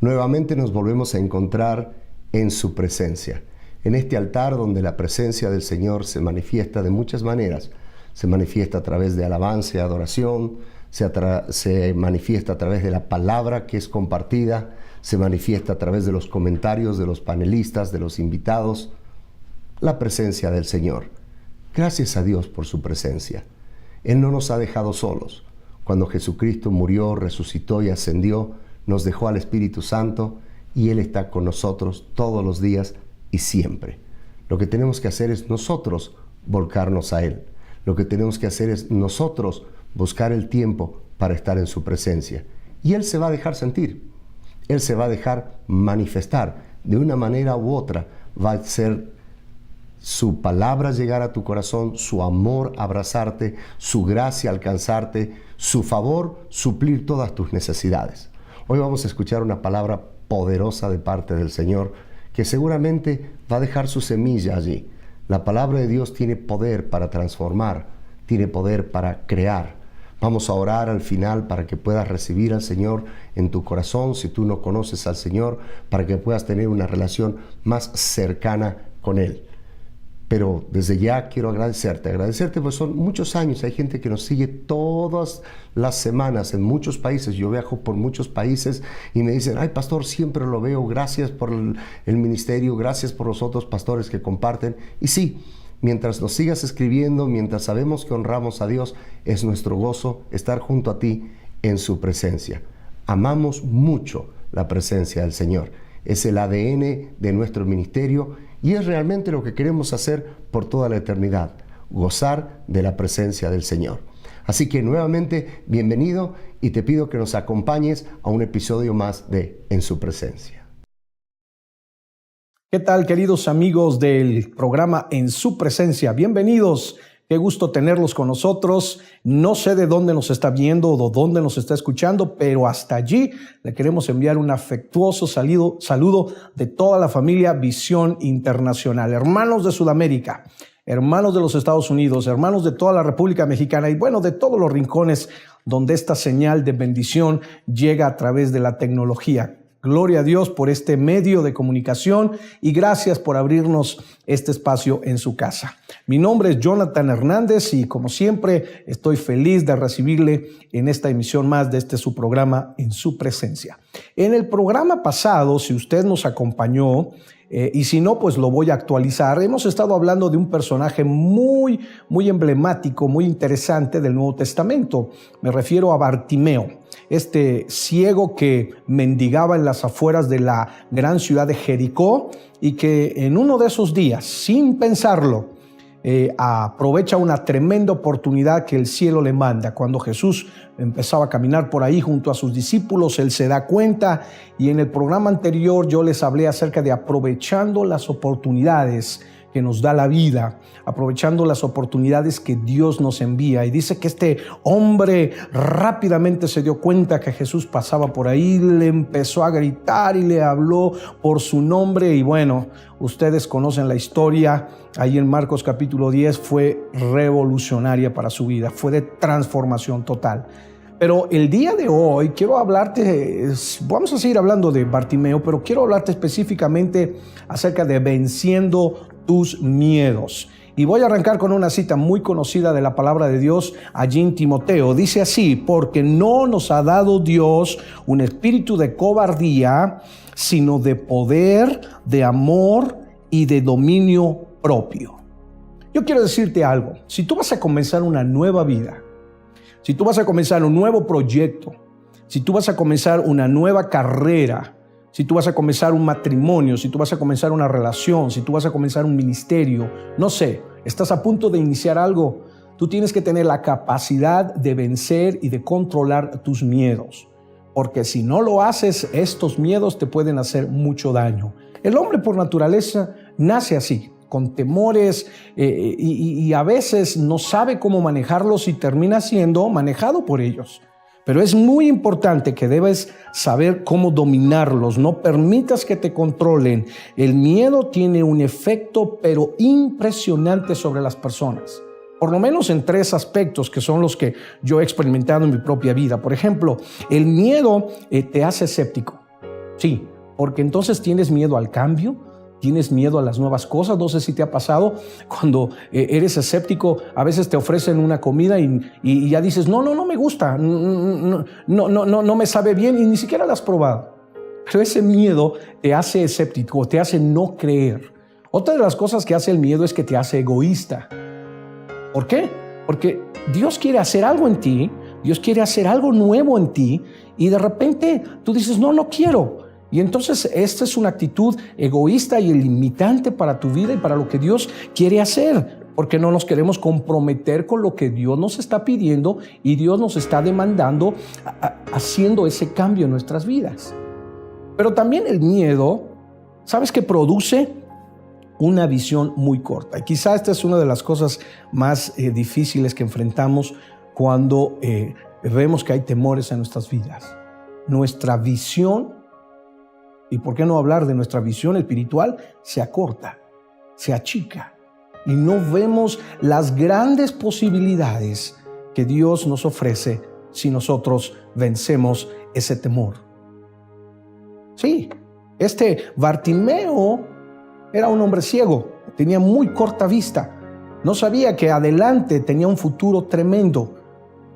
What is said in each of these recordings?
nuevamente nos volvemos a encontrar en su presencia. En este altar donde la presencia del Señor se manifiesta de muchas maneras. Se manifiesta a través de alabanza y adoración, se manifiesta a través de la palabra que es compartida, se manifiesta a través de los comentarios de los panelistas, de los invitados. La presencia del Señor. Gracias a Dios por su presencia. Él no nos ha dejado solos. Cuando Jesucristo murió, resucitó y ascendió, nos dejó al Espíritu Santo y Él está con nosotros todos los días y siempre. Lo que tenemos que hacer es nosotros volcarnos a Él. Lo que tenemos que hacer es nosotros buscar el tiempo para estar en su presencia. Y Él se va a dejar sentir. Él se va a dejar manifestar. De una manera u otra va a ser su palabra llegar a tu corazón, su amor abrazarte, su gracia alcanzarte, su favor suplir todas tus necesidades. Hoy vamos a escuchar una palabra poderosa de parte del Señor que seguramente va a dejar su semilla allí. La palabra de Dios tiene poder para transformar, tiene poder para crear. Vamos a orar al final para que puedas recibir al Señor en tu corazón, si tú no conoces al Señor, para que puedas tener una relación más cercana con Él. Pero desde ya quiero agradecerte porque son muchos años, hay gente que nos sigue todas las semanas en muchos países. Yo viajo por muchos países y me dicen, ay pastor, siempre lo veo, gracias por el ministerio, gracias por los otros pastores que comparten. Y sí, mientras nos sigas escribiendo, mientras sabemos que honramos a Dios, es nuestro gozo estar junto a ti en su presencia. Amamos mucho la presencia del Señor. Es el ADN de nuestro ministerio y es realmente lo que queremos hacer por toda la eternidad, gozar de la presencia del Señor. Así que nuevamente, bienvenido y te pido que nos acompañes a un episodio más de En su presencia. ¿Qué tal, queridos amigos del programa En su presencia? Bienvenidos. Qué gusto tenerlos con nosotros. No sé de dónde nos está viendo o de dónde nos está escuchando, pero hasta allí le queremos enviar un afectuoso saludo de toda la familia Visión Internacional. Hermanos de Sudamérica, hermanos de los Estados Unidos, hermanos de toda la República Mexicana y bueno, de todos los rincones donde esta señal de bendición llega a través de la tecnología. Gloria a Dios por este medio de comunicación y gracias por abrirnos este espacio en su casa. Mi nombre es Jonathan Hernández y como siempre estoy feliz de recibirle en esta emisión más de su programa En su presencia. En el programa pasado, si usted nos acompañó, y si no, pues lo voy a actualizar. Hemos estado hablando de un personaje muy emblemático, muy interesante del Nuevo Testamento. Me refiero a Bartimeo, este ciego que mendigaba en las afueras de la gran ciudad de Jericó y que en uno de esos días, sin pensarlo, aprovecha una tremenda oportunidad que el cielo le manda. Cuando Jesús empezaba a caminar por ahí junto a sus discípulos, él se da cuenta y en el programa anterior yo les hablé acerca de aprovechando las oportunidades que nos da la vida, aprovechando las oportunidades que Dios nos envía. Y dice que este hombre rápidamente se dio cuenta que Jesús pasaba por ahí, le empezó a gritar y le habló por su nombre. Y bueno, ustedes conocen la historia, ahí en Marcos capítulo 10 fue revolucionaria para su vida, fue de transformación total. Pero el día de hoy quiero hablarte, vamos a seguir hablando de Bartimeo, pero quiero hablarte específicamente acerca de venciendo tus miedos. Y voy a arrancar con una cita muy conocida de la palabra de Dios allí en Timoteo. Dice así: porque no nos ha dado Dios un espíritu de cobardía, sino de poder, de amor y de dominio propio. Yo quiero decirte algo. Si tú vas a comenzar una nueva vida, si tú vas a comenzar un nuevo proyecto, si tú vas a comenzar una nueva carrera, si tú vas a comenzar un matrimonio, si tú vas a comenzar una relación, si tú vas a comenzar un ministerio, no sé, estás a punto de iniciar algo, tú tienes que tener la capacidad de vencer y de controlar tus miedos. Porque si no lo haces, estos miedos te pueden hacer mucho daño. El hombre por naturaleza nace así, con temores y a veces no sabe cómo manejarlos y termina siendo manejado por ellos. Pero es muy importante que debes saber cómo dominarlos. No permitas que te controlen. El miedo tiene un efecto pero impresionante sobre las personas. Por lo menos en 3 aspectos que son los que yo he experimentado en mi propia vida. Por ejemplo, el miedo te hace escéptico. Sí, porque entonces tienes miedo al cambio, tienes miedo a las nuevas cosas. No sé si te ha pasado cuando eres escéptico, a veces te ofrecen una comida y ya dices, no me gusta, no me sabe bien y ni siquiera la has probado. Pero ese miedo te hace escéptico, te hace no creer. Otra de las cosas que hace el miedo es que te hace egoísta. ¿Por qué? Porque Dios quiere hacer algo en ti, Dios quiere hacer algo nuevo en ti y de repente tú dices, no quiero. Y entonces esta es una actitud egoísta y limitante para tu vida y para lo que Dios quiere hacer, porque no nos queremos comprometer con lo que Dios nos está pidiendo y Dios nos está demandando haciendo ese cambio en nuestras vidas. Pero también el miedo, ¿sabes qué produce? Una visión muy corta. Y quizá esta es una de las cosas más difíciles que enfrentamos cuando vemos que hay temores en nuestras vidas. Nuestra visión, y por qué no hablar de nuestra visión espiritual, se acorta, se achica y no vemos las grandes posibilidades que Dios nos ofrece si nosotros vencemos ese temor. Sí, Bartimeo era un hombre ciego, tenía muy corta vista, no sabía que adelante tenía un futuro tremendo,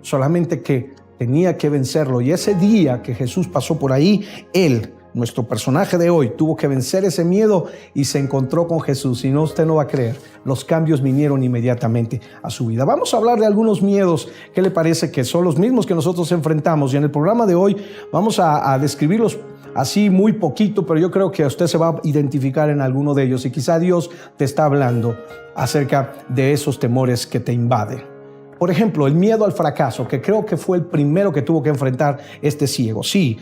solamente que tenía que vencerlo. Y ese día que Jesús pasó por ahí, él, nuestro personaje de hoy, tuvo que vencer ese miedo y se encontró con Jesús. Si no, usted no va a creer, los cambios vinieron inmediatamente a su vida. Vamos a hablar de algunos miedos que le parece que son los mismos que nosotros enfrentamos, y en el programa de hoy vamos a describirlos así muy poquito, pero yo creo que usted se va a identificar en alguno de ellos y quizá Dios te está hablando acerca de esos temores que te invaden. Por ejemplo, el miedo al fracaso, que creo que fue el primero que tuvo que enfrentar este ciego. Sí,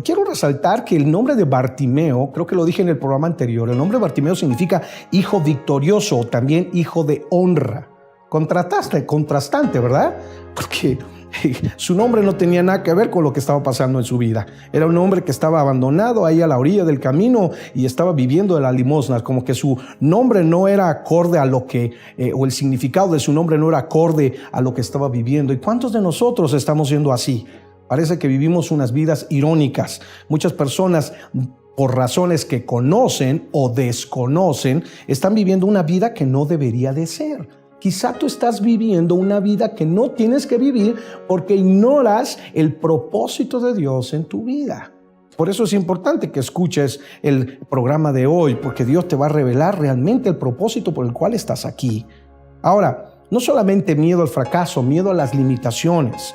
quiero resaltar que el nombre de Bartimeo, creo que lo dije en el programa anterior, el nombre de Bartimeo significa hijo victorioso o también hijo de honra. Contrastante, ¿verdad? Porque su nombre no tenía nada que ver con lo que estaba pasando en su vida. Era un hombre que estaba abandonado ahí a la orilla del camino y estaba viviendo de las limosnas, como que su nombre no era acorde a lo que, o el significado de su nombre no era acorde a lo que estaba viviendo. ¿Y cuántos de nosotros estamos siendo así? Parece que vivimos unas vidas irónicas. Muchas personas, por razones que conocen o desconocen, están viviendo una vida que no debería de ser. Quizá tú estás viviendo una vida que no tienes que vivir porque ignoras el propósito de Dios en tu vida. Por eso es importante que escuches el programa de hoy, porque Dios te va a revelar realmente el propósito por el cual estás aquí. Ahora, no solamente miedo al fracaso, miedo a las limitaciones.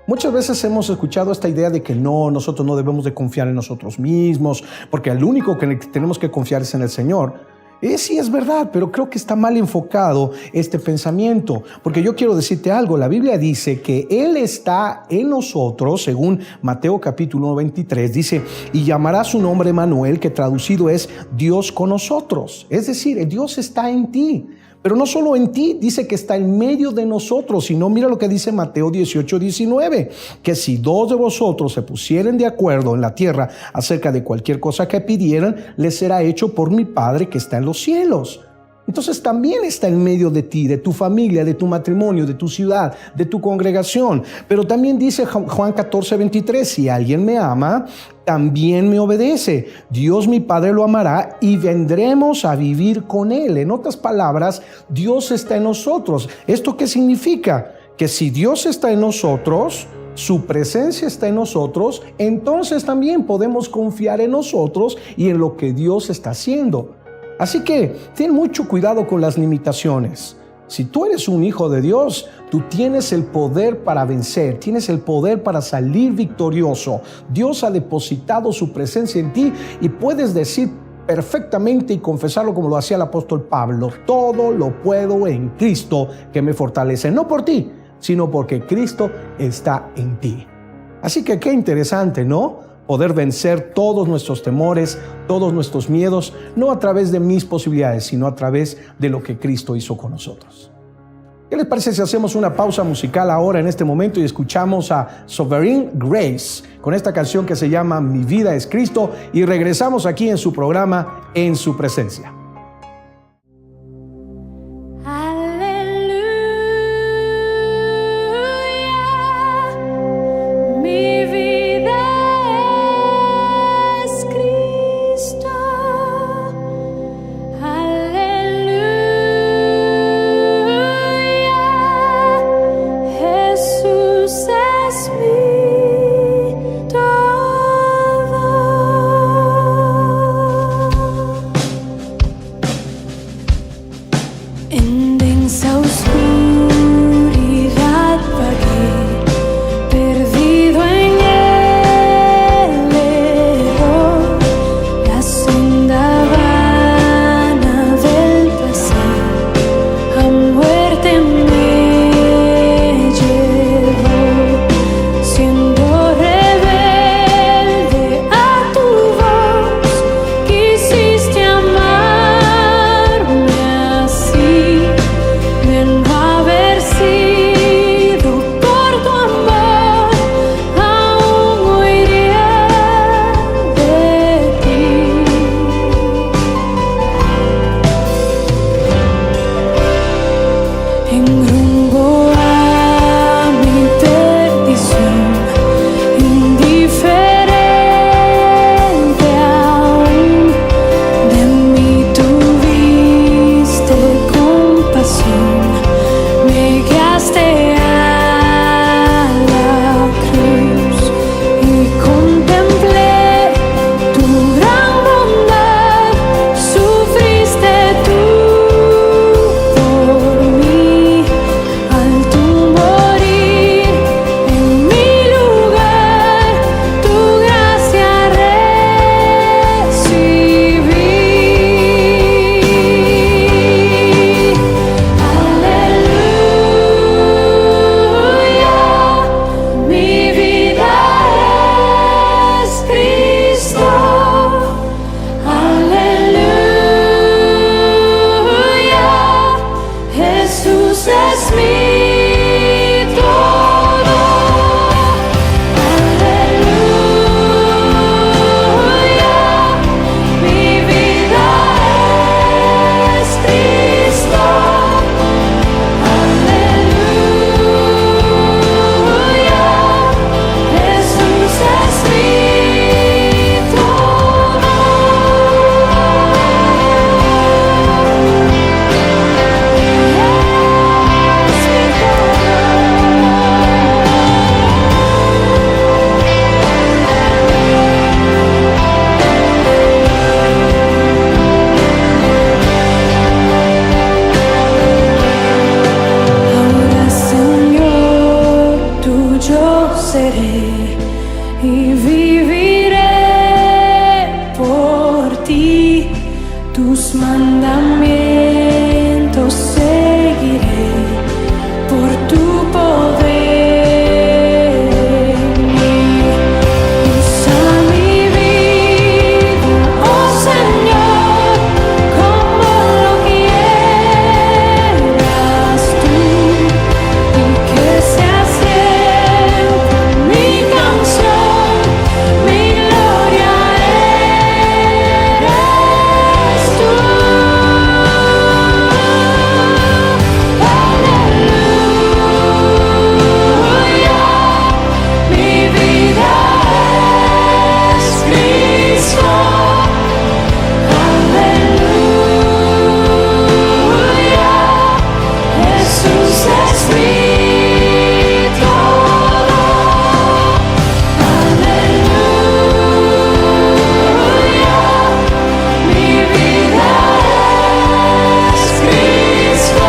Muchas veces hemos escuchado esta idea de que nosotros no debemos de confiar en nosotros mismos, porque el único que tenemos que confiar es en el Señor. Sí, es verdad, pero creo que está mal enfocado este pensamiento, porque yo quiero decirte algo. La Biblia dice que Él está en nosotros, según Mateo capítulo 23, dice, y llamará su nombre Emmanuel, que traducido es Dios con nosotros. Es decir, Dios está en ti. Pero no solo en ti, dice que está en medio de nosotros, sino mira lo que dice Mateo 18:19, que si dos de vosotros se pusieren de acuerdo en la tierra acerca de cualquier cosa que pidieran, les será hecho por mi Padre que está en los cielos. Entonces también está en medio de ti, de tu familia, de tu matrimonio, de tu ciudad, de tu congregación. Pero también dice Juan 14:23, si alguien me ama, también me obedece. Dios mi Padre lo amará y vendremos a vivir con Él. En otras palabras, Dios está en nosotros. ¿Esto qué significa? Que si Dios está en nosotros, su presencia está en nosotros, entonces también podemos confiar en nosotros y en lo que Dios está haciendo. Así que ten mucho cuidado con las limitaciones. Si tú eres un hijo de Dios, tú tienes el poder para vencer, tienes el poder para salir victorioso. Dios ha depositado su presencia en ti y puedes decir perfectamente y confesarlo como lo hacía el apóstol Pablo: todo lo puedo en Cristo que me fortalece. No por ti, sino porque Cristo está en ti. Así que qué interesante, ¿no? Poder vencer todos nuestros temores, todos nuestros miedos, no a través de mis posibilidades, sino a través de lo que Cristo hizo con nosotros. ¿Qué les parece si hacemos una pausa musical ahora en este momento y escuchamos a Sovereign Grace con esta canción que se llama Mi vida es Cristo, y regresamos aquí en su programa En su presencia? yo seré y viviré por ti. Tus mandamientos seguiré por tu poder. Usa mi vida, oh Señor, como lo quieras tú, y que sea siempre mi canción, mi gloria eres tú. Aleluya, mi vida es Cristo. Aleluya, Jesús es mi todo. Aleluya, mi vida es Cristo.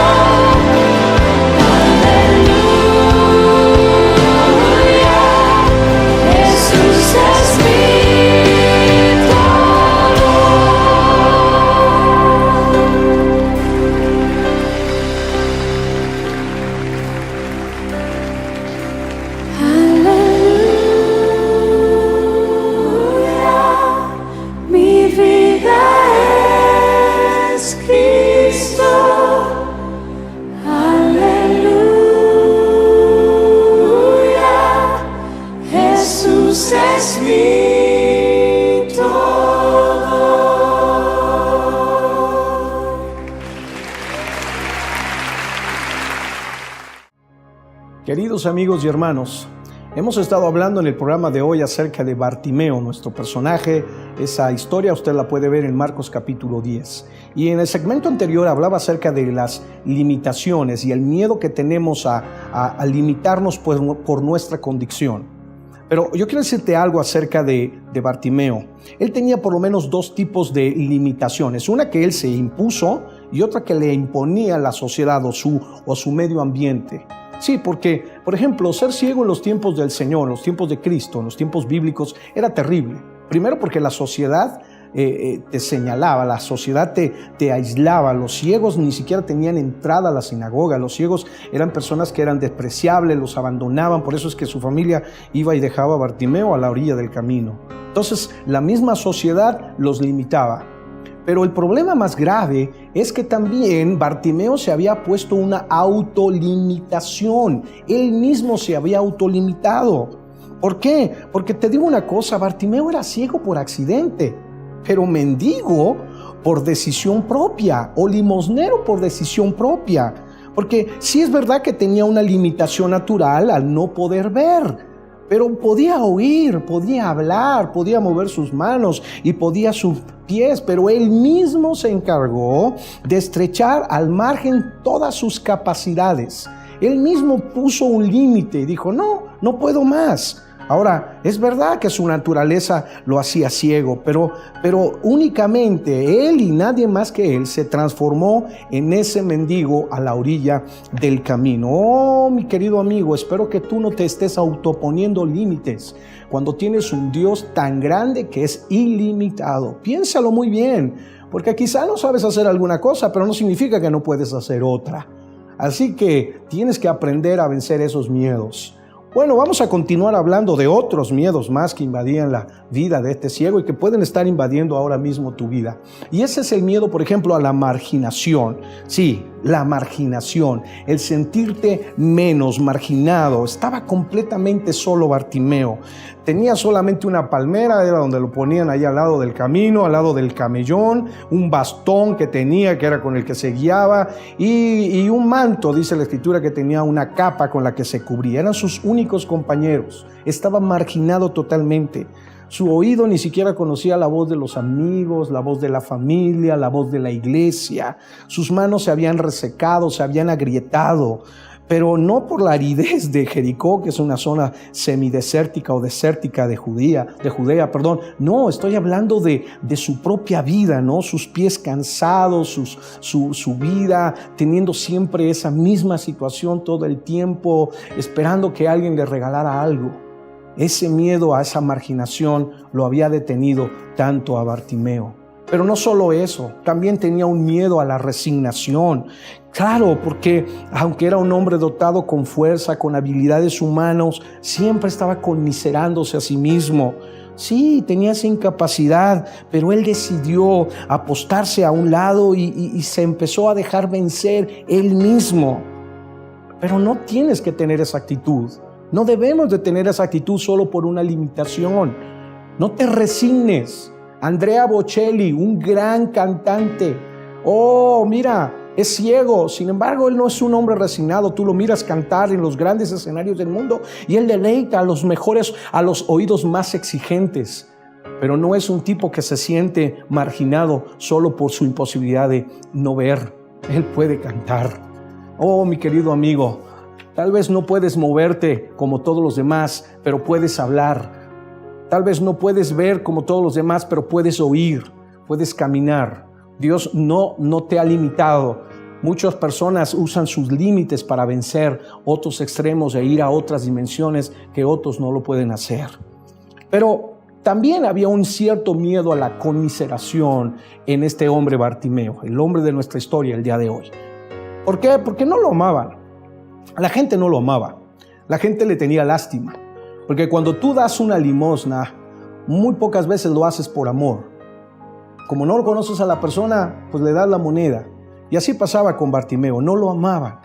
Aleluya, Jesús es mi todo. Aleluya, mi vida es Cristo. Aleluya, Jesús es mi todo. Queridos amigos y hermanos, hemos estado hablando en el programa de hoy acerca de Bartimeo, nuestro personaje. Esa historia usted la puede ver en Marcos capítulo 10. Y en el segmento anterior hablaba acerca de las limitaciones y el miedo que tenemos a limitarnos por nuestra condición. Pero yo quiero decirte algo acerca de Bartimeo. Él tenía por lo menos dos tipos de limitaciones. Una que él se impuso y otra que le imponía la sociedad o su medio ambiente. Sí, porque, por ejemplo, ser ciego en los tiempos del Señor, en los tiempos de Cristo, en los tiempos bíblicos, era terrible. Primero porque la sociedad te señalaba, la sociedad te aislaba. Los ciegos ni siquiera tenían entrada a la sinagoga. Los ciegos eran personas que eran despreciables, los abandonaban. Por eso es que su familia iba y dejaba a Bartimeo a la orilla del camino. Entonces, la misma sociedad los limitaba. Pero el problema más grave es que también Bartimeo se había puesto una autolimitación. Él mismo se había autolimitado. ¿Por qué? Porque te digo una cosa, Bartimeo era ciego por accidente, pero mendigo por decisión propia o limosnero por decisión propia. Porque sí es verdad que tenía una limitación natural al no poder ver, pero podía oír, podía hablar, podía mover sus manos y podía sus pies, pero él mismo se encargó de estrechar al margen todas sus capacidades. Él mismo puso un límite y dijo, no puedo más. Ahora, es verdad que su naturaleza lo hacía ciego, pero únicamente él y nadie más que él se transformó en ese mendigo a la orilla del camino. Oh, mi querido amigo, espero que tú no te estés autoponiendo límites cuando tienes un Dios tan grande que es ilimitado. Piénsalo muy bien, porque quizá no sabes hacer alguna cosa, pero no significa que no puedes hacer otra. Así que tienes que aprender a vencer esos miedos. Bueno, vamos a continuar hablando de otros miedos más que invadían la vida de este ciego y que pueden estar invadiendo ahora mismo tu vida. Y ese es el miedo, por ejemplo, a la marginación. Sí, la marginación, el sentirte menos, marginado. Estaba completamente solo Bartimeo. Tenía solamente una palmera, era donde lo ponían ahí al lado del camino, al lado del camellón, un bastón que tenía, que era con el que se guiaba, y un manto, dice la Escritura, que tenía una capa con la que se cubría. Eran sus únicos compañeros. Estaba marginado totalmente. Su oído ni siquiera conocía la voz de los amigos, la voz de la familia, la voz de la iglesia. Sus manos se habían resecado, se habían agrietado. pero no por la aridez de Jericó, que es una zona semidesértica o desértica de Judea, No, estoy hablando de su propia vida, ¿no? Sus pies cansados, su vida, teniendo siempre esa misma situación todo el tiempo, esperando que alguien le regalara algo. Ese miedo a esa marginación lo había detenido tanto a Bartimeo. Pero no solo eso, también tenía un miedo a la resignación. Claro, porque aunque era un hombre dotado con fuerza, con habilidades humanas, siempre estaba conmiserándose a sí mismo. Sí, tenía esa incapacidad, pero él decidió apostarse a un lado y se empezó a dejar vencer él mismo. Pero no tienes que tener esa actitud. No debemos de tener esa actitud solo por una limitación. No te resignes. Andrea Bocelli, un gran cantante. Oh, mira, es ciego. Sin embargo, él no es un hombre resignado. Tú lo miras cantar en los grandes escenarios del mundo y él deleita a los mejores, a los oídos más exigentes. Pero no es un tipo que se siente marginado solo por su imposibilidad de no ver. Él puede cantar. Oh, mi querido amigo, tal vez no puedes moverte como todos los demás, pero puedes hablar. Tal vez no puedes ver como todos los demás, pero puedes oír, puedes caminar. Dios no te ha limitado. Muchas personas usan sus límites para vencer otros extremos e ir a otras dimensiones que otros no lo pueden hacer. Pero también había un cierto miedo a la conmiseración en este hombre Bartimeo, el hombre de nuestra historia el día de hoy. ¿Por qué? Porque no lo amaban. La gente no lo amaba. La gente le tenía lástima. Porque cuando tú das una limosna, muy pocas veces lo haces por amor. Como no conoces a la persona, pues le das la moneda. Y así pasaba con Bartimeo. No lo amaban,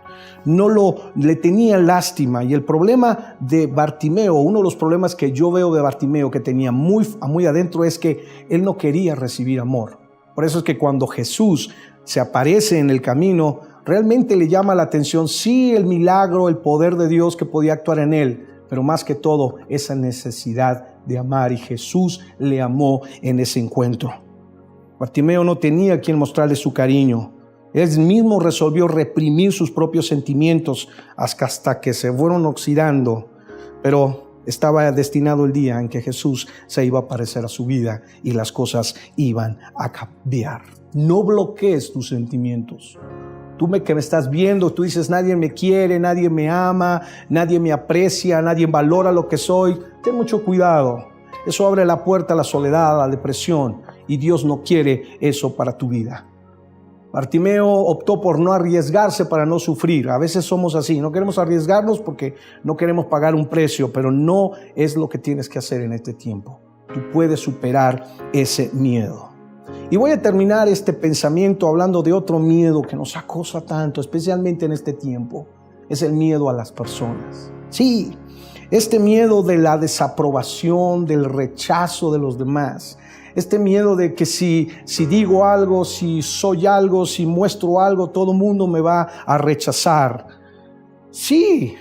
le tenían lástima. Y el problema de Bartimeo, uno de los problemas que yo veo de Bartimeo que tenía muy adentro, es que él no quería recibir amor. Por eso es que cuando Jesús se aparece en el camino, realmente le llama la atención, sí, el milagro, el poder de Dios que podía actuar en él, pero más que todo, esa necesidad de amar, y Jesús le amó en ese encuentro. Bartimeo no tenía quien mostrarle su cariño. Él mismo resolvió reprimir sus propios sentimientos hasta que se fueron oxidando, pero estaba destinado el día en que Jesús se iba a aparecer a su vida y las cosas iban a cambiar. No bloquees tus sentimientos. Tú que me estás viendo, tú dices, nadie me quiere, nadie me ama, nadie me aprecia, nadie valora lo que soy. Ten mucho cuidado. Eso abre la puerta a la soledad, a la depresión, y Dios no quiere eso para tu vida. Bartimeo optó por no arriesgarse para no sufrir. A veces somos así, no queremos arriesgarnos porque no queremos pagar un precio, pero no es lo que tienes que hacer en este tiempo. Tú puedes superar ese miedo. Y voy a terminar este pensamiento hablando de otro miedo que nos acosa tanto, especialmente en este tiempo. Es el miedo a las personas. Sí, este miedo de la desaprobación, del rechazo de los demás. Este miedo de que si digo algo, si soy algo, si muestro algo, todo el mundo me va a rechazar. Sí,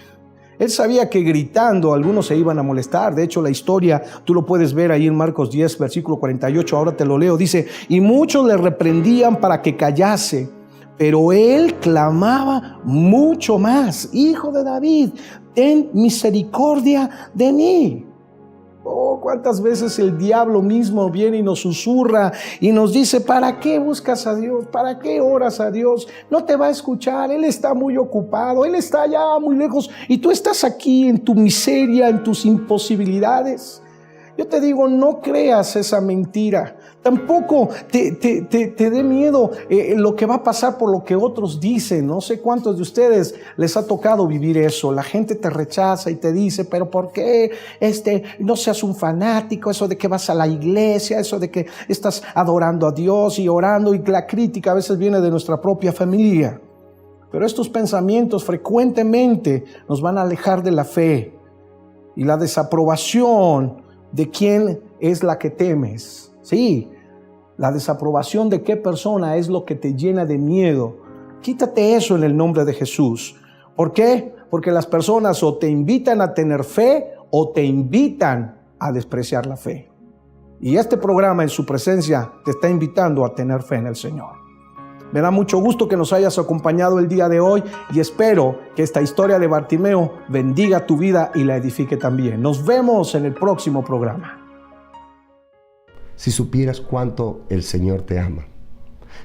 él sabía que gritando algunos se iban a molestar. De hecho, la historia tú lo puedes ver ahí en Marcos 10, versículo 48. Ahora te lo leo. Dice, y muchos le reprendían para que callase, pero él clamaba mucho más: Hijo de David, ten misericordia de mí. Oh, cuántas veces el diablo mismo viene y nos susurra y nos dice: ¿para qué buscas a Dios? ¿Para qué oras a Dios? No te va a escuchar, Él está muy ocupado, Él está allá muy lejos y tú estás aquí en tu miseria, en tus imposibilidades. Yo te digo, no creas esa mentira. Tampoco te dé miedo lo que va a pasar por lo que otros dicen. No sé cuántos de ustedes les ha tocado vivir eso. La gente te rechaza y te dice, pero ¿por qué no seas un fanático? Eso de que vas a la iglesia, eso de que estás adorando a Dios y orando, y la crítica a veces viene de nuestra propia familia. Pero estos pensamientos frecuentemente nos van a alejar de la fe, y la desaprobación de quién es la que temes. Sí, la desaprobación de qué persona es lo que te llena de miedo. Quítate eso en el nombre de Jesús. ¿Por qué? Porque las personas o te invitan a tener fe o te invitan a despreciar la fe. Y este programa, en su presencia, te está invitando a tener fe en el Señor. Me da mucho gusto que nos hayas acompañado el día de hoy y espero que esta historia de Bartimeo bendiga tu vida y la edifique también. Nos vemos en el próximo programa. Si supieras cuánto el Señor te ama,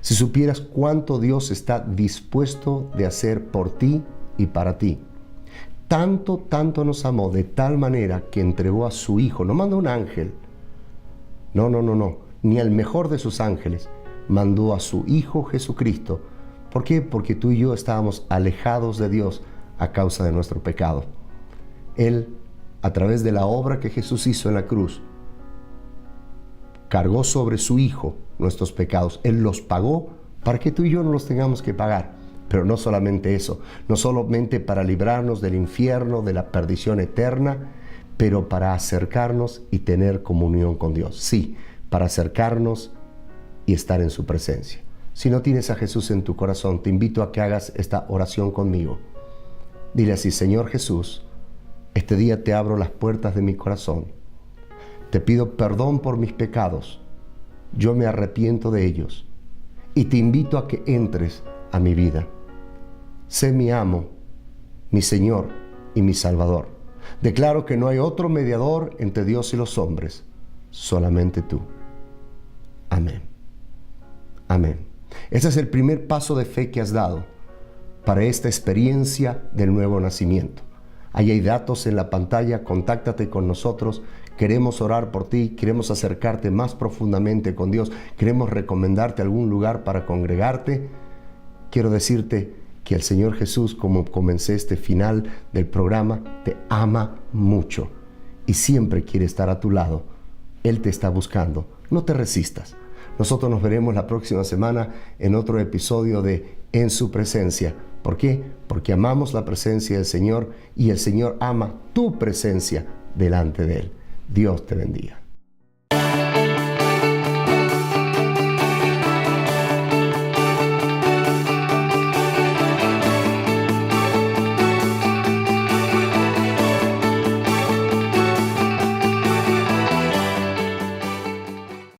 si supieras cuánto Dios está dispuesto de hacer por ti y para ti. Tanto nos amó de tal manera que entregó a su Hijo. No mandó un ángel. No. Ni al mejor de sus ángeles. Mandó a su Hijo Jesucristo. ¿Por qué? Porque tú y yo estábamos alejados de Dios a causa de nuestro pecado. Él, a través de la obra que Jesús hizo en la cruz, cargó sobre su Hijo nuestros pecados. Él los pagó para que tú y yo no los tengamos que pagar. Pero no solamente eso, no solamente para librarnos del infierno, de la perdición eterna, pero para acercarnos y tener comunión con Dios. Sí, para acercarnos y estar en su presencia. Si no tienes a Jesús en tu corazón, te invito a que hagas esta oración conmigo. Dile así: Señor Jesús, este día te abro las puertas de mi corazón. Te pido perdón por mis pecados. Yo me arrepiento de ellos y te invito a que entres a mi vida. Sé mi amo, mi Señor y mi Salvador. Declaro que no hay otro mediador entre Dios y los hombres, solamente tú. Amén. Amén. Ese es el primer paso de fe que has dado para esta experiencia del nuevo nacimiento. Ahí hay datos en la pantalla, contáctate con nosotros. Queremos orar por ti, queremos acercarte más profundamente con Dios, queremos recomendarte algún lugar para congregarte. Quiero decirte que el Señor Jesús, como comencé este final del programa, te ama mucho y siempre quiere estar a tu lado. Él te está buscando. No te resistas. Nosotros nos veremos la próxima semana en otro episodio de En su presencia. ¿Por qué? Porque amamos la presencia del Señor y el Señor ama tu presencia delante de Él. Dios te bendiga.